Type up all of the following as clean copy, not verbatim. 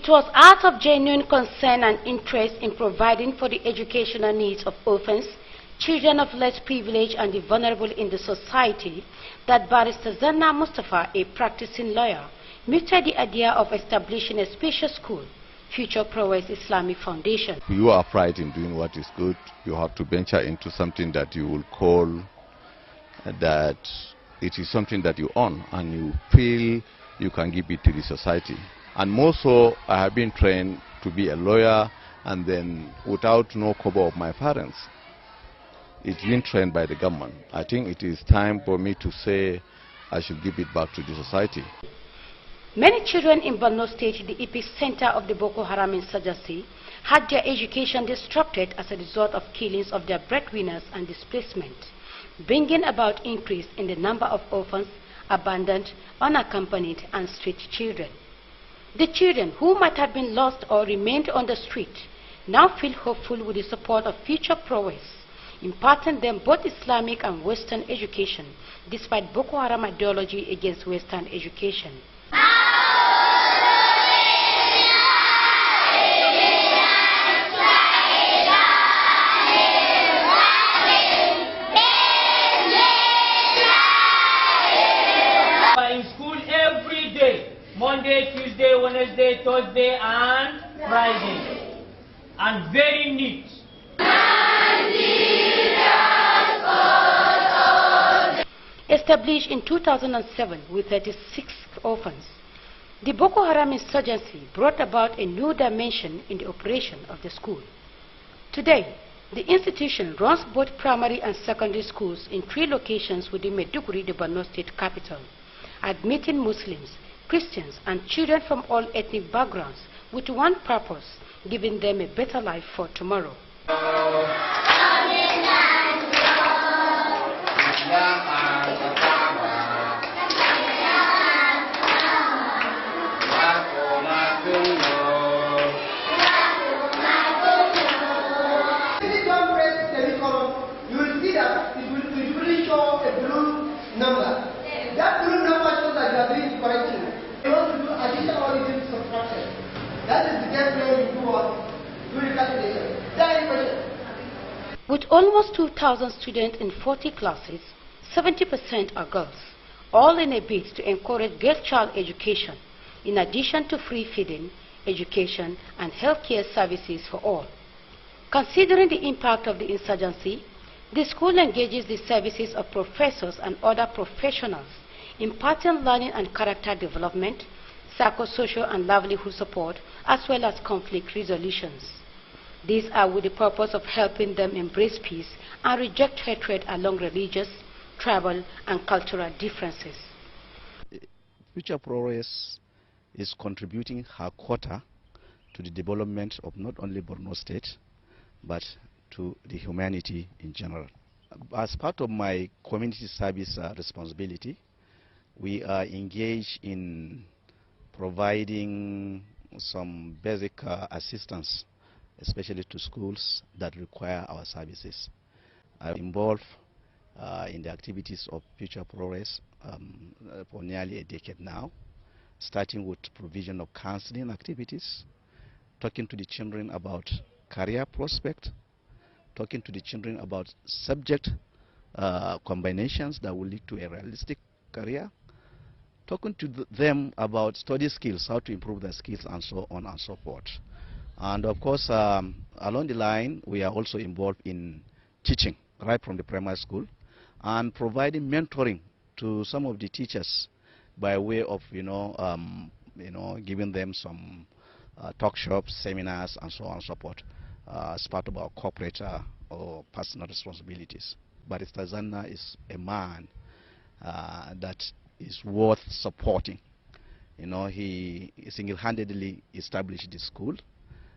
It was out of genuine concern and interest in providing for the educational needs of orphans, children of less privilege and the vulnerable in the society that Barrister Zanna Mustafa, a practicing lawyer, mooted the idea of establishing a special school, Future Prowess Islamic Foundation. You are pride in doing what is good. You have to venture into something that you will call that it is something that you own and you feel you can give it to the society. And more so, I have been trained to be a lawyer, and then without no cover of my parents. It's been trained by the government. I think it is time for me to say I should give it back to the society. Many children in Borno State, the epicenter of the Boko Haram insurgency, had their education disrupted as a result of killings of their breadwinners and displacement, bringing about increase in the number of orphans, abandoned, unaccompanied, and street children. The children who might have been lost or remained on the street now feel hopeful with the support of Future Prowess, imparting them both Islamic and Western education, despite Boko Haram ideology against Western education. In school every day, Monday, Tuesday, Wednesday, Thursday, and Friday, and very neat. Established in 2007 with 36 orphans, the Boko Haram insurgency brought about a new dimension in the operation of the school. Today, the institution runs both primary and secondary schools in 3 locations within Maiduguri, the Borno State capital, admitting Muslims, Christians, and children from all ethnic backgrounds with one purpose: giving them a better life for tomorrow. With almost 2,000 students in 40 classes, 70% are girls, all in a bid to encourage girl child education, in addition to free feeding, education, and healthcare services for all. Considering the impact of the insurgency, the school engages the services of professors and other professionals, imparting learning and character development, psychosocial and livelihood support, as well as conflict resolutions. These are with the purpose of helping them embrace peace and reject hatred along religious, tribal, and cultural differences. Future Prowess is contributing her quota to the development of not only Borno State, but to the humanity in general. As part of my community service responsibility, we are engaged in providing some basic assistance, especially to schools that require our services. I'm involved in the activities of Future Prowess for nearly a decade now, starting with provision of counseling activities, talking to the children about career prospect, talking to the children about subject combinations that will lead to a realistic career, talking to them about study skills, how to improve their skills, and so on and so forth. And of course, along the line, we are also involved in teaching right from the primary school and providing mentoring to some of the teachers by way of, giving them some talk shops, seminars, and so on and so forth as part of our corporate or personal responsibilities. Barrister Zanna is a man that is worth supporting. He single-handedly established this school.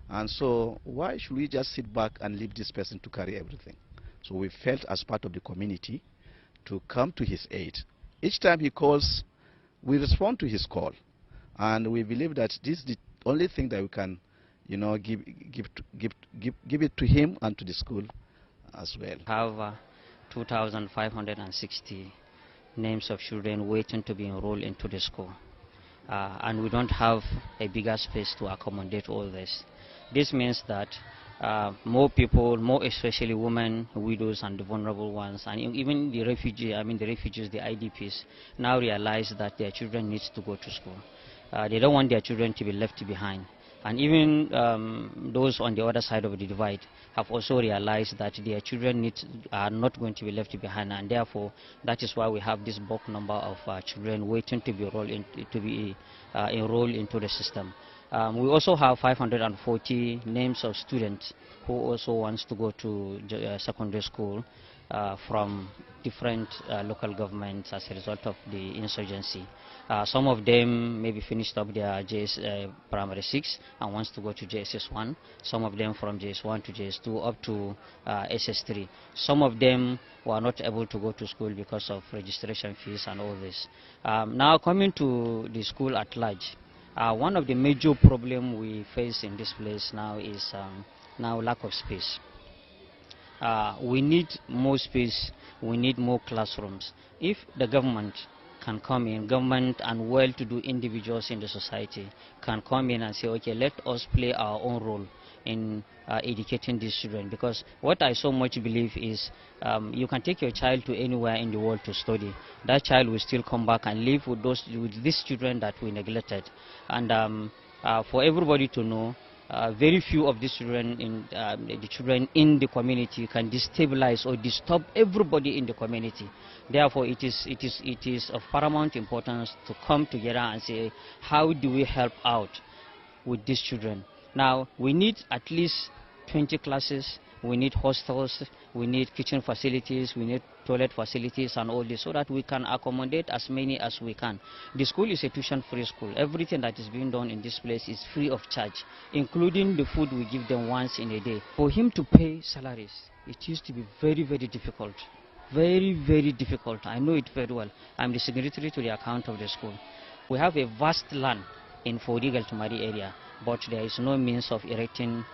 And so why should we just sit back and leave this person to carry everything? So we felt as part of the community to come to his aid. Each time he calls, we respond to his call. And we believe that this is the only thing that we can, give it to him and to the school as well. We have 2,560 names of children waiting to be enrolled into the school. and we don't have a bigger space to accommodate all this. This means that more people, more especially women, widows and the vulnerable ones, and even the refugees, the IDPs, now realize that their children need to go to school. They don't want their children to be left behind. And even those on the other side of the divide have also realized that their children are not going to be left behind, and therefore that is why we have this bulk number of children waiting to be enrolled into the system. We also have 540 names of students who also wants to go to secondary school from different local governments as a result of the insurgency. Some of them maybe finished up their primary 6 and wants to go to JSS 1. Some of them from JS 1 to JS 2 up to SS 3. Some of them were not able to go to school because of registration fees and all this. Now coming to the school at large, one of the major problems we face in this place now is now lack of space. We need more space, we need more classrooms. If the government can come in, government and well-to-do individuals in the society can come in and say, okay, let us play our own role in educating these children, because what I so much believe is you can take your child to anywhere in the world to study. That child will still come back and live with these children that we neglected. And for everybody to know, very few of these children in the community can destabilize or disturb everybody in the community. Therefore, it is of paramount importance to come together and say, how do we help out with these children? Now, we need at least 20 classes, we need hostels, we need kitchen facilities, we need toilet facilities and all this, so that we can accommodate as many as we can. The school is a tuition-free school. Everything that is being done in this place is free of charge, including the food we give them once in a day. For him to pay salaries, it used to be very, very difficult. Very, very difficult. I know it very well. I'm the secretary to the account of the school. We have a vast land in Fodigal Tumari area, but there is no means of erecting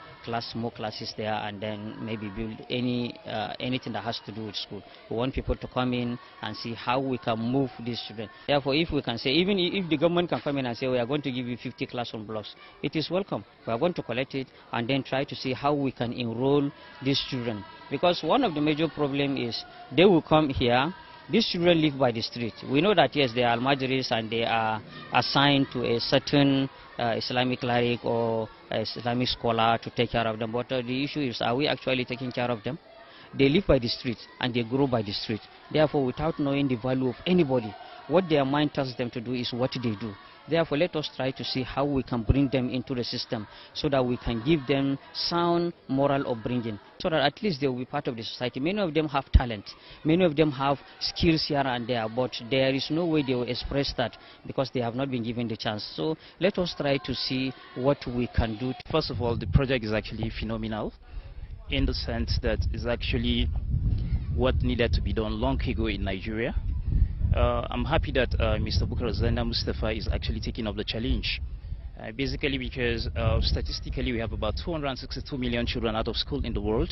more classes there and then maybe build anything that has to do with school. We want people to come in and see how we can move these children. Therefore, if we can say, even if the government can come in and say, we are going to give you 50 classroom blocks, it is welcome. We are going to collect it and then try to see how we can enroll these children. Because one of the major problems is they will come here. These children live by the street. We know that, yes, they are Almajiris and they are assigned to a certain Islamic cleric or Islamic scholar to take care of them. But the issue is, are we actually taking care of them? They live by the street and they grow by the street. Therefore, without knowing the value of anybody, what their mind tells them to do is what they do. Therefore, let us try to see how we can bring them into the system so that we can give them sound moral upbringing, so that at least they will be part of the society. Many of them have talent. Many of them have skills here and there, but there is no way they will express that because they have not been given the chance. So let us try to see what we can do. First of all, the project is actually phenomenal in the sense that it's actually what needed to be done long ago in Nigeria. I'm happy that Mr. Bukar Zanda Mustafa is actually taking up the challenge. Basically because statistically we have about 262 million children out of school in the world.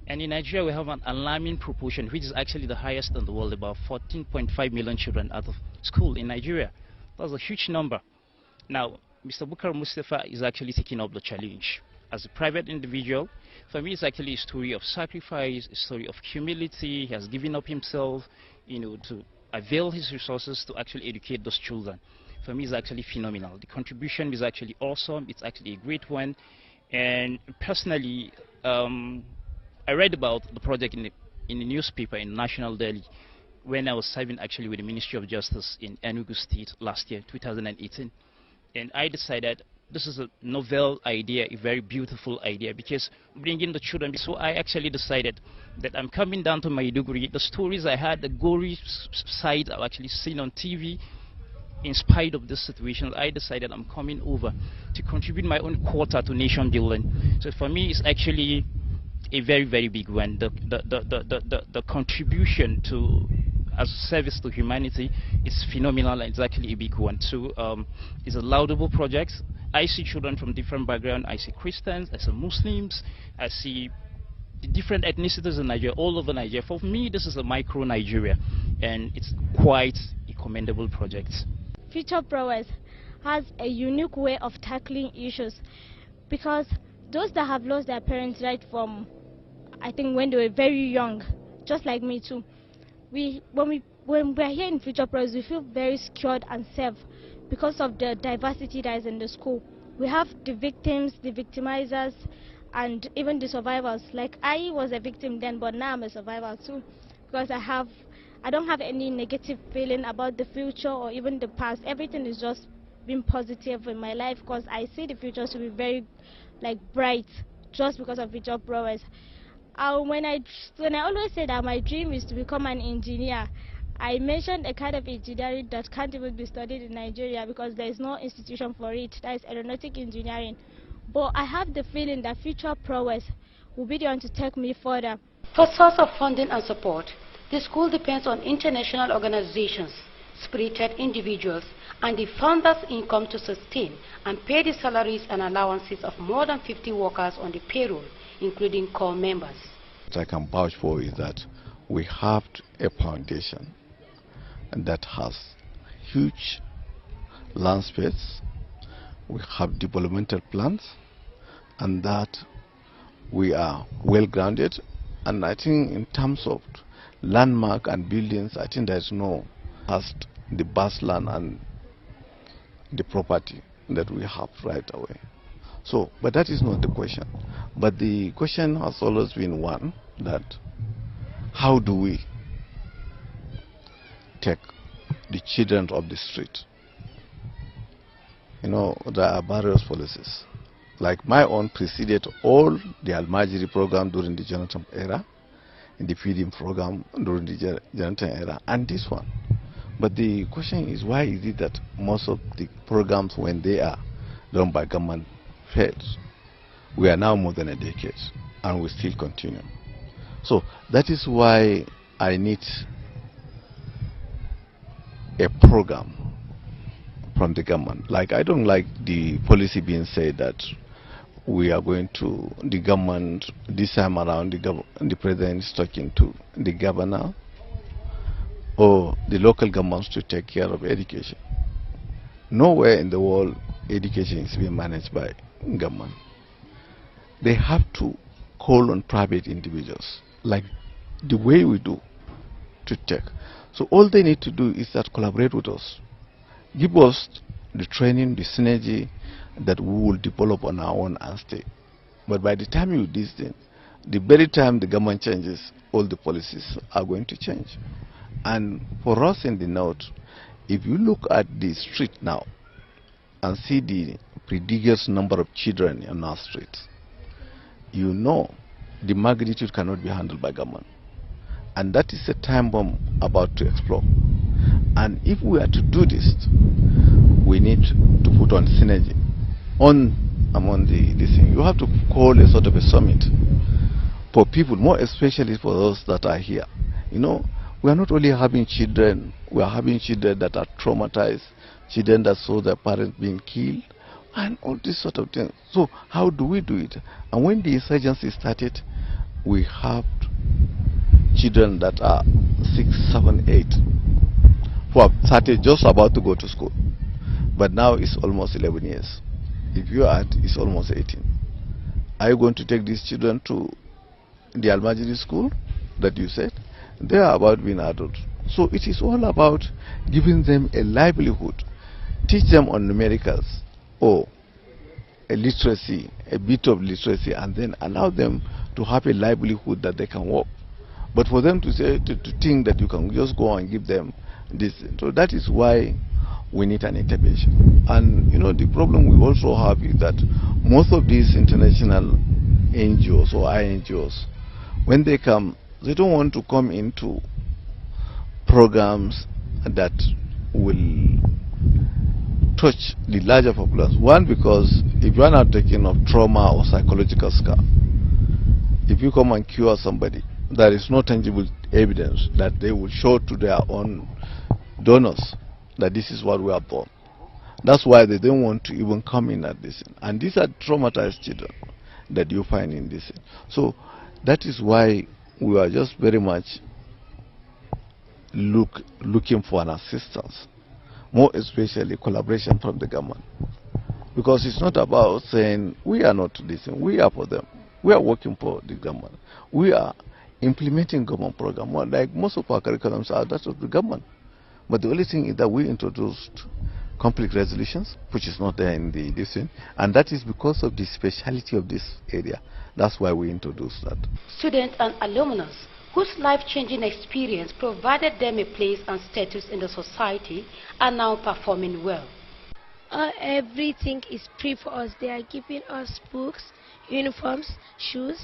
And in Nigeria we have an alarming proportion, which is actually the highest in the world, about 14.5 million children out of school in Nigeria. That's a huge number. Now, Mr. Bukar Mustafa is actually taking up the challenge. As a private individual, for me it's actually a story of sacrifice, a story of humility. He has given up himself, to avail his resources to actually educate those children. For me, it's actually phenomenal. The contribution is actually awesome. It's actually a great one. And personally, I read about the project in the newspaper in National Daily when I was serving actually with the Ministry of Justice in Enugu State last year, 2018. And I decided this is a novel idea, a very beautiful idea, because bringing the children. So I actually decided that I'm coming down to Maiduguri. The stories I had, the gory sides I've actually seen on TV, in spite of this situation, I decided I'm coming over to contribute my own quota to nation building. So for me, it's actually a very, very big one. The contribution to as a service to humanity is phenomenal, and it's actually a big one. So it's a laudable project. I see children from different backgrounds. I see Christians, I see Muslims, I see the different ethnicities in Nigeria, all over Nigeria. For me, this is a micro Nigeria, and it's quite a commendable project. Future prowess. has a unique way of tackling issues, because those that have lost their parents right from, I think, when they were very young, just like me too, when we're here in Future Progress, we feel very secured and safe because of the diversity that is in the school. We have the victims, the victimizers, and even the survivors. Like, I was a victim then, but now I'm a survivor too, because I don't have any negative feeling about the future or even the past. Everything is just being positive in my life, because I see the future to be very bright, just because of Future Progress. When I always say that my dream is to become an engineer, I mentioned a kind of engineering that can't even be studied in Nigeria because there is no institution for it. That is aeronautic engineering. But I have the feeling that Future Progress will be the one to take me further. For source of funding and support, the school depends on international organizations, spirited individuals, and the founders' income to sustain and pay the salaries and allowances of more than 50 workers on the payroll, including core members. What I can vouch for is that we have a foundation that has huge land space, we have developmental plans, and that we are well grounded. And I think in terms of landmark and buildings, I think there's no past the vast land and the property that we have right away. So, but that is not the question. But the question has always been one, that how do we take the children of the street? You know, there are various policies. Like my own preceded all the Almajiri program during the Jonathan era, and the feeding program during the Jonathan era, and this one. But the question is, why is it that most of the programs, when they are done by government, fails? We are now more than a decade, and we still continue. So that is why I need a program from the government. Like, I don't like the policy being said that we are going to, the government, this time around, the president is talking to the governor or the local governments to take care of education. Nowhere in the world education is being managed by government. They have to call on private individuals, like the way we do, to take. So all they need to do is that collaborate with us, give us the training, the synergy that we will develop on our own and stay. But by the time you do this thing, the very time the government changes, all the policies are going to change. And for us in the north, if you look at the street now and see the prodigious number of children in our streets, you know the magnitude cannot be handled by government. And that is a time bomb about to explode. And if we are to do this, we need to put on synergy among this thing. You have to call a sort of a summit for people, more especially for those that are here. You know, we are not only having children, we are having children that are traumatized, children that saw their parents being killed, and all this sort of thing. So how do we do it? And when the insurgency started, we have children that are 6, 7, 8 who have started just about to go to school. But now it's almost 11 years. If you add, it's almost 18. Are you going to take these children to the Almajiri school that you said? They are about being adults. So it is all about giving them a livelihood. Teach them on numericals or a literacy, a bit of literacy, and then allow them to have a livelihood that they can work. But for them to say, to think that you can just go and give them this. So that is why we need an intervention. And you know, the problem we also have is that most of these international NGOs or INGOs, when they come, they don't want to come into programs that will touch the larger populace. One, because if you are not taking of trauma or psychological scar, if you come and cure somebody, there is no tangible evidence that they will show to their own donors that this is what we have done. That's why they don't want to even come in at this. And these are traumatized children that you find in this. So that is why we are just very much looking for an assistance more especially collaboration from the government. Because it's not about saying we are not listening, we are for them. We are working for the government. We are implementing government program. Well, like most of our curriculums are that of the government. But the only thing is that we introduced conflict resolutions, which is not there in the edition, and that is because of the speciality of this area. That's why we introduced that. Students and alumnus whose life-changing experience provided them a place and status in the society are now performing well. Everything is free for us. They are giving us books, uniforms, shoes,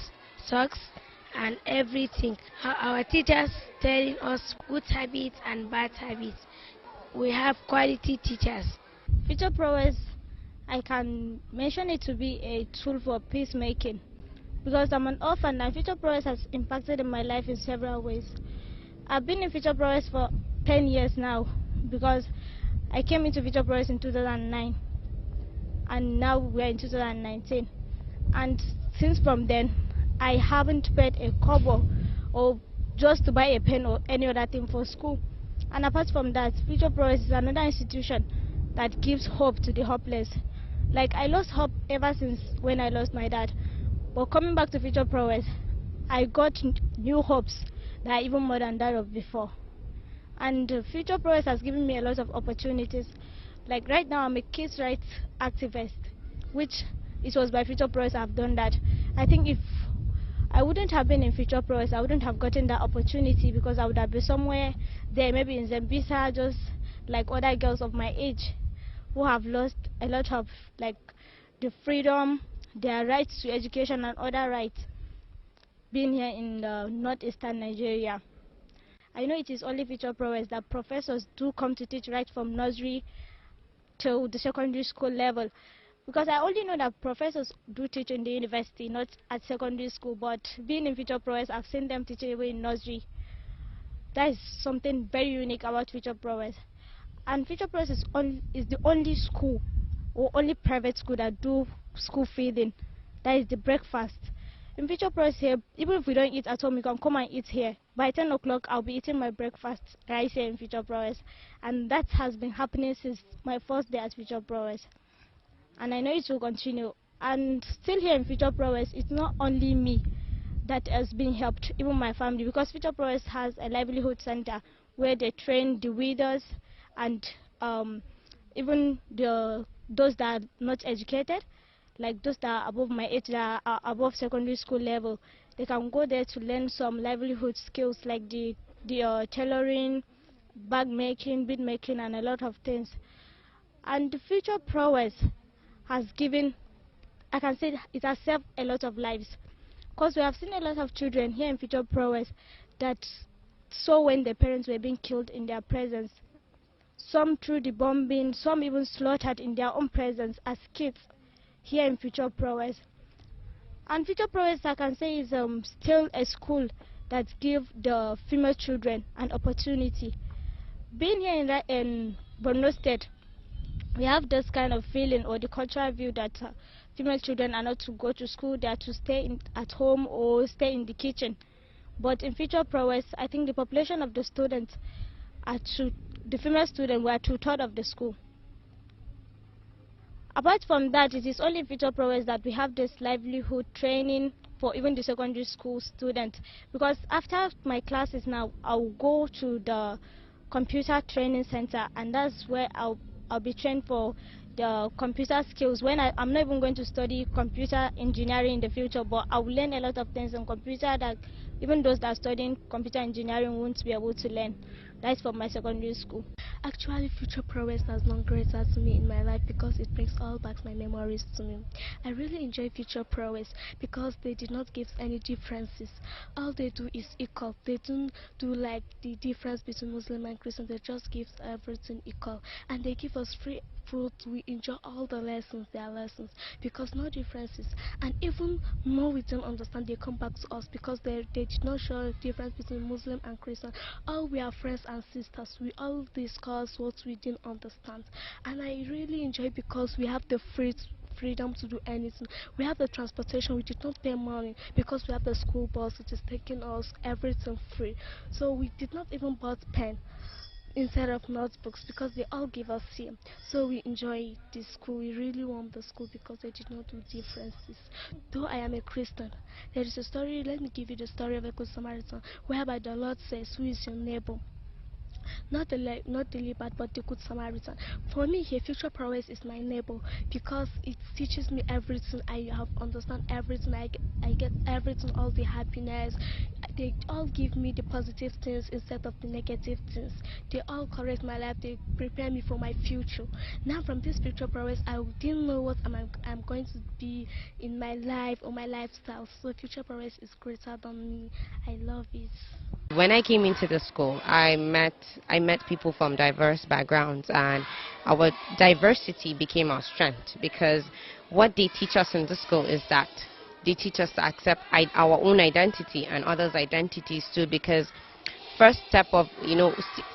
socks, and everything. Our teachers telling us good habits and bad habits. We have quality teachers. Future Prowess, I can mention it to be a tool for peacemaking. Because I'm an orphan and Future Prowess has impacted in my life in several ways. I've been in Future Prowess for 10 years now because I came into Future Prowess in 2009 and now we're in 2019. And since from then, I haven't paid a kobo or just to buy a pen or any other thing for school. And apart from that, Future Prowess is another institution that gives hope to the hopeless. Like, I lost hope ever since when I lost my dad. But coming back to Future Prowess, I got new hopes that are even more than that of before. And Future Prowess has given me a lot of opportunities. Like right now, I'm a kids' rights activist, which it was by Future Prowess I've done that. I think if I wouldn't have been in Future Prowess, I wouldn't have gotten that opportunity because I would have been somewhere there, maybe in Zambisa, just like other girls of my age who have lost a lot of like the freedom, their rights to education and other rights being here in northeastern Nigeria. I know it is only Future Prowess that professors do come to teach right from nursery to the secondary school level. Because I only know that professors do teach in the university, not at secondary school, but being in Future Prowess, I've seen them teach away in nursery. That is something very unique about Future Prowess. And Future Prowess is the only school or only private school that do school feeding. That is the breakfast. In Future Prowess here, even if we don't eat at home, you can come and eat here. By 10 o'clock, I'll be eating my breakfast right here in Future Prowess. And that has been happening since my first day at Future Prowess. And I know it will continue. And still here in Future Prowess, it's not only me that has been helped, even my family, because Future Prowess has a livelihood center where they train the widows and even those that are not educated, like those that are above my age, that are above secondary school level. They can go there to learn some livelihood skills like the tailoring, bag making, bead making, and a lot of things. And the Future Prowess has given, I can say it has saved a lot of lives. Because we have seen a lot of children here in Future Prowess that saw when their parents were being killed in their presence. Some through the bombing, some even slaughtered in their own presence as kids here in Future Prowess. And Future Prowess, I can say, is still a school that gives the female children an opportunity. Being here in Borno State, we have this kind of feeling or the cultural view that female children are not to go to school, they are to stay at home or stay in the kitchen. But in Future Prowess, I think the population of the students the female students were 2/3 of the school. Apart from that, it is only in Future Prowess that we have this livelihood training for even the secondary school students. Because after my classes now, I'll go to the computer training center, and that's where I'll be trained for the computer skills. When I'm not even going to study computer engineering in the future, but I will learn a lot of things on computer that even those that are studying computer engineering won't be able to learn. That's from my secondary school. Actually, Future Prowess has been greater to me in my life because it brings all back my memories to me. I really enjoy Future Prowess because they did not give any differences. All they do is equal. They don't do like the difference between Muslim and Christian. They just give everything equal. And they give us free fruit. We enjoy all the lessons, their lessons, because no differences. And even more we don't understand, they come back to us because they did not show a difference between Muslim and Christian. All we are friends and sisters. We all discuss what we didn't understand. And I really enjoy because we have the freedom to do anything. We have the transportation, we did not pay money because we have the school bus which is taking us everything free. So we did not even buy pen. instead of notebooks, because they all give us here. So we enjoy this school. We really want the school because they did not do differences. Though I am a Christian, there is a story. Let me give you the story of a Good Samaritan, whereby the Lord says, "Who is your neighbor?" Not the leopard, but the Good Samaritan. For me here, Future Prowess is my neighbor because it teaches me everything. I have understand everything. I get everything, all the happiness. They all give me the positive things instead of the negative things. They all correct my life. They prepare me for my future. Now from this Future Prowess, I didn't know what I'm going to be in my life or my lifestyle. So Future Prowess is greater than me. I love it. When I came into the school, I met people from diverse backgrounds, and our diversity became our strength, because what they teach us in the school is that they teach us to accept our own identity and others' identities too, because first step of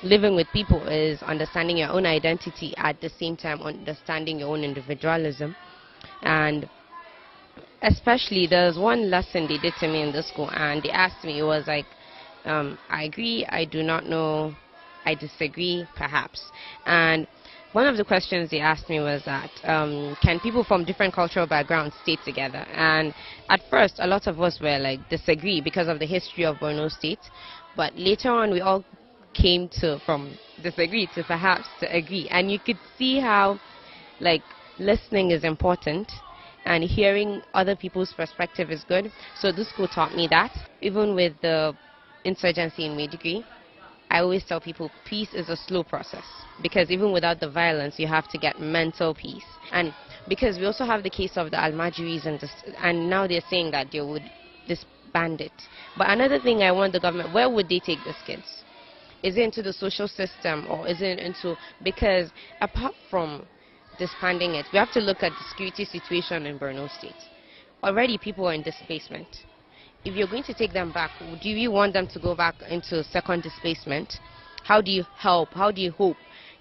living with people is understanding your own identity, at the same time understanding your own individualism. And especially there's one lesson they did to me in the school, and they asked me, it was like, I agree, I do not know, I disagree, perhaps. And one of the questions they asked me was that, can people from different cultural backgrounds stay together? And at first, a lot of us were like, disagree because of the history of Borno State. But later on, we all came to, from disagree to perhaps to agree. And you could see how, like, listening is important, and hearing other people's perspective is good. So this school taught me that. Even with the insurgency in Maiduguri, I always tell people peace is a slow process, because even without the violence, you have to get mental peace. And because we also have the case of the Almajiris, and now they're saying that they would disband it. But another thing I want the government, where would they take these kids? Is it into the social system, or is it into, because apart from disbanding it, we have to look at the security situation in Borno State. Already people are in displacement. If you're going to take them back, do you want them to go back into second displacement? How do you help? How do you hope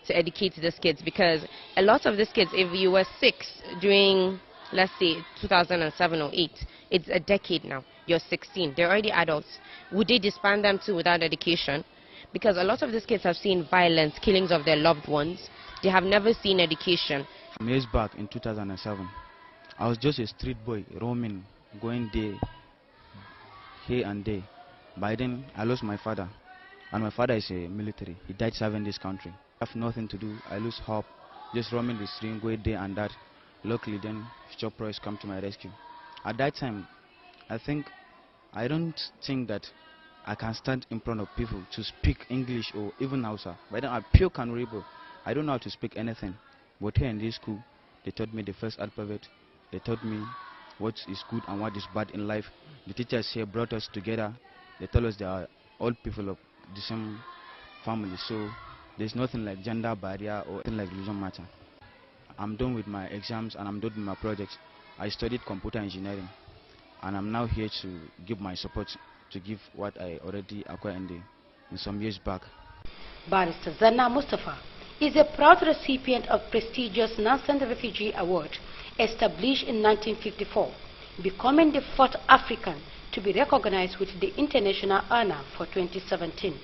to educate these kids? Because a lot of these kids, if you were 6 during, let's say, 2007 or 8, it's a decade now. You're 16. They're already adults. Would they disband them too without education? Because a lot of these kids have seen violence, killings of their loved ones. They have never seen education. Years back in 2007, I was just a street boy roaming, going there, here and there. By then, I lost my father, and my father is a military. He died serving this country. I have nothing to do. I lose hope, just roaming the street, going there and that. Luckily, then Future Prowess come to my rescue. At that time, I don't think that I can stand in front of people to speak English or even Hausa. By then, I'm pure Kanuribo. I don't know how to speak anything. But here in this school, they taught me the first alphabet. They taught me what is good and what is bad in life. The teachers here brought us together. They told us they are all people of the same family. So there's nothing like gender barrier or anything like religion matter. I'm done with my exams and I'm done with my projects. I studied computer engineering, and I'm now here to give my support, to give what I already acquired in some years back. Barrister Zanna Mustafa is a proud recipient of prestigious Nansen Refugee Award, established in 1954, becoming the 4th African to be recognized with the International Honor for 2017.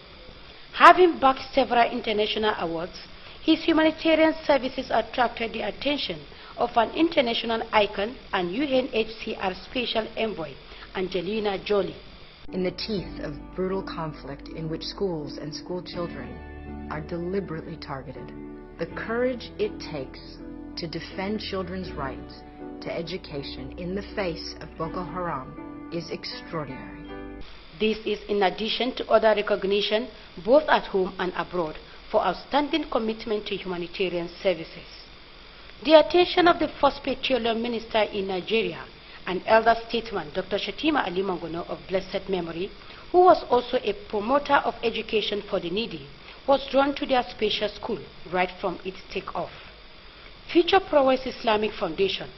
Having bagged several international awards, his humanitarian services attracted the attention of an international icon and UNHCR Special Envoy, Angelina Jolie. In the teeth of brutal conflict in which schools and school children are deliberately targeted, the courage it takes to defend children's rights to education in the face of Boko Haram is extraordinary. This is in addition to other recognition, both at home and abroad, for outstanding commitment to humanitarian services. The attention of the first petroleum minister in Nigeria, an elder statesman, Dr. Shatima Ali Mangono of blessed memory, who was also a promoter of education for the needy, was drawn to their spacious school right from its takeoff. Future Prowess Islamic Foundation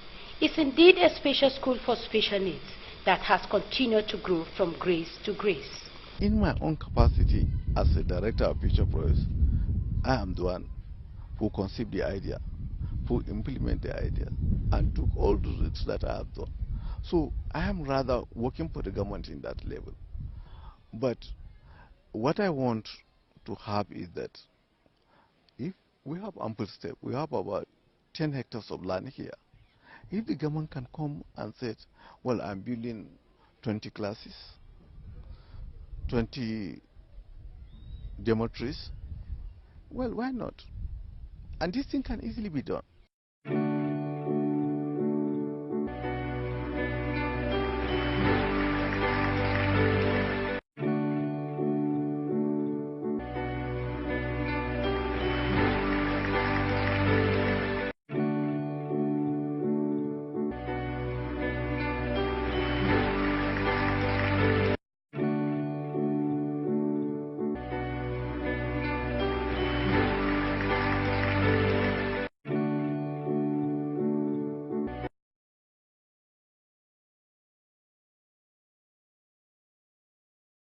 is indeed a spacious school for special needs that has continued to grow from grace to grace. In my own capacity as a director of Future Prowess, I am the one who conceived the idea, who implemented the idea, and took all the risks that I have done. So I am rather working for the government in that level. But what I want to have is that we have ample step. We have about 10 hectares of land here. If the government can come and say, well, I'm building 20 classes, 20 dormitories, well, why not? And this thing can easily be done.